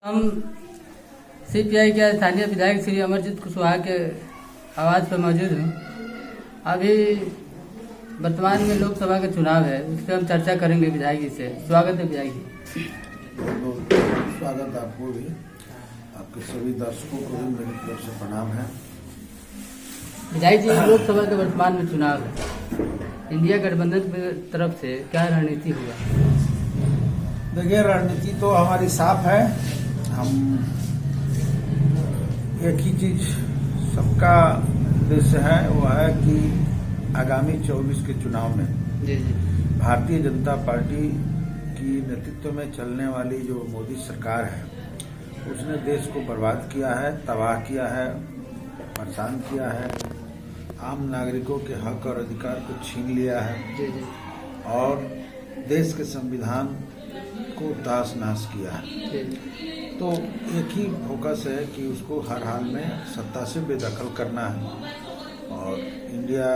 हम सीपीआई के स्थानीय विधायक श्री अमरजीत कुशवाहा के आवाज़ पर मौजूद हूँ। अभी वर्तमान में लोकसभा का चुनाव है, उस पर हम चर्चा करेंगे विधायक जी से। स्वागत है विधायक जी। स्वागत आपको भी, आपके सभी दर्शकों को भी मेरी तरफ से प्रणाम है। विधायक जी, लोकसभा के वर्तमान में चुनाव है, इंडिया गठबंधन की तरफ से क्या रणनीति होगा? देखिए, रणनीति तो हमारी साफ है। हम एक ही चीज सबका उद्देश्य है, वो है कि आगामी 24 के चुनाव में भारतीय जनता पार्टी की नेतृत्व में चलने वाली जो मोदी सरकार है, उसने देश को बर्बाद किया है, तबाह किया है, परेशान किया है, आम नागरिकों के हक और अधिकार को छीन लिया है और देश के संविधान को तहस नहस किया है। तो एक ही फोकस है कि उसको हर हाल में सत्ता से बेदखल करना है और इंडिया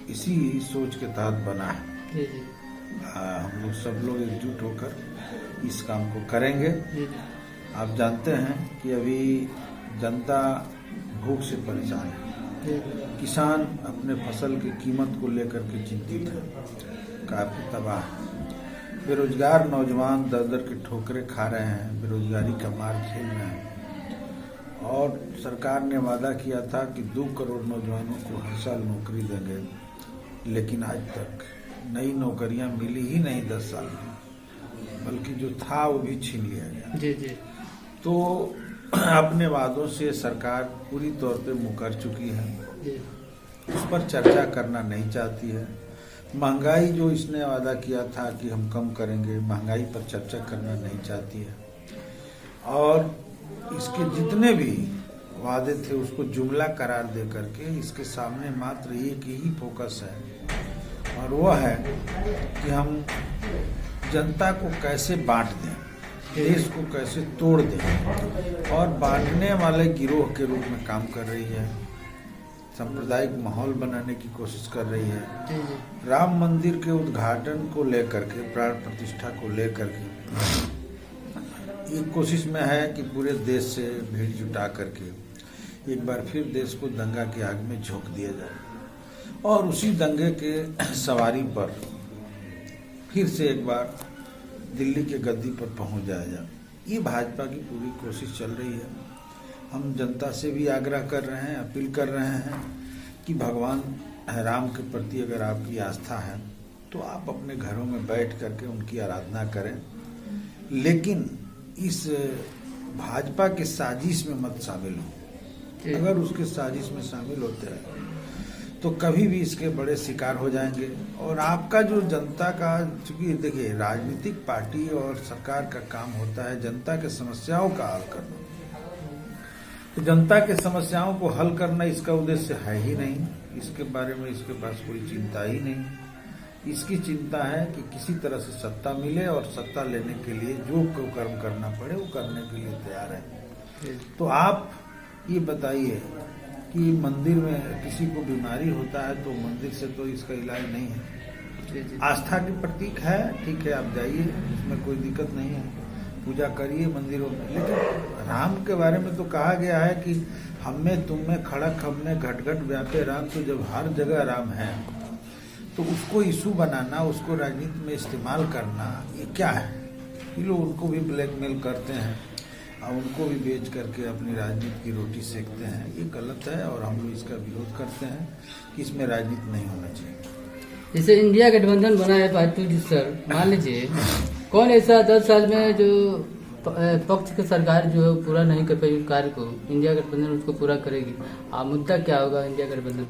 इसी सोच के तहत बना है। हम लोग सब लोग एकजुट होकर इस काम को करेंगे। आप जानते हैं कि अभी जनता भूख से परेशान है, किसान अपने फसल की कीमत को लेकर के चिंतित है, काफी तबाह है, बेरोजगार नौजवान दर दर के ठोकरें खा रहे हैं, बेरोजगारी का मार खेल रहे हैं और सरकार ने वादा किया था कि 2 करोड़ नौजवानों को हर साल नौकरी देंगे, लेकिन आज तक नई नौकरियां मिली ही नहीं 10 साल में, बल्कि जो था वो भी छीन लिया गया। जी। तो अपने वादों से सरकार पूरी तौर पे मुकर चुकी है, उस पर चर्चा करना नहीं चाहती है। महंगाई जो इसने वादा किया था कि हम कम करेंगे, महंगाई पर चर्चा करना नहीं चाहती है और इसके जितने भी वादे थे उसको जुमला करार दे करके इसके सामने मात्र एक ही फोकस है और वह है कि हम जनता को कैसे बांट दें, देश को कैसे तोड़ दें और बांटने वाले गिरोह के रूप में काम कर रही है, सांप्रदायिक माहौल बनाने की कोशिश कर रही है। राम मंदिर के उद्घाटन को लेकर के, प्राण प्रतिष्ठा को लेकर के एक कोशिश में है कि पूरे देश से भीड़ जुटा करके एक बार फिर देश को दंगा की आग में झोंक दिया जाए और उसी दंगे के सवारी पर फिर से एक बार दिल्ली के गद्दी पर पहुंच जाया जाए। ये भाजपा की पूरी कोशिश चल रही है। हम जनता से भी आग्रह कर रहे हैं, अपील कर रहे हैं कि भगवान राम के प्रति अगर आपकी आस्था है तो आप अपने घरों में बैठ करके उनकी आराधना करें, लेकिन इस भाजपा के साजिश में मत शामिल हो। अगर उसके साजिश में शामिल होते हैं तो कभी भी इसके बड़े शिकार हो जाएंगे और आपका जो जनता का, चूंकि देखिए राजनीतिक पार्टी और सरकार का काम होता है जनता के समस्याओं का हल करना, तो जनता के समस्याओं को हल करना इसका उद्देश्य है ही नहीं, इसके बारे में इसके पास कोई चिंता ही नहीं। इसकी चिंता है कि किसी तरह से सत्ता मिले और सत्ता लेने के लिए जो कर्म करना पड़े वो करने के लिए तैयार है। तो आप ये बताइए कि मंदिर में किसी को बीमारी होता है तो मंदिर से तो इसका इलाज नहीं है। आस्था की प्रतीक है, ठीक है, आप जाइए, इसमें कोई दिक्कत नहीं है, पूजा करिए मंदिरों में, लेकिन राम के बारे में तो कहा गया है कि हम में तुम में खड़क हम में घट घट व्यापे राम। तो जब हर जगह राम है तो उसको इशू बनाना, उसको राजनीति में इस्तेमाल करना, ये क्या है? ये लोग उनको भी ब्लैकमेल करते हैं और उनको भी बेच करके अपनी राजनीति की रोटी सेकते हैं। ये गलत है और हम लोग इसका विरोध करते हैं कि इसमें राजनीति नहीं होना चाहिए। जैसे इंडिया गठबंधन बना है पार्टी जी सर, मान लीजिए कौन ऐसा 10 साल में जो पक्ष की सरकार जो पूरा नहीं कर पाई कार्य को, इंडिया गठबंधन उसको पूरा करेगी। मुद्दा क्या होगा इंडिया गठबंधन?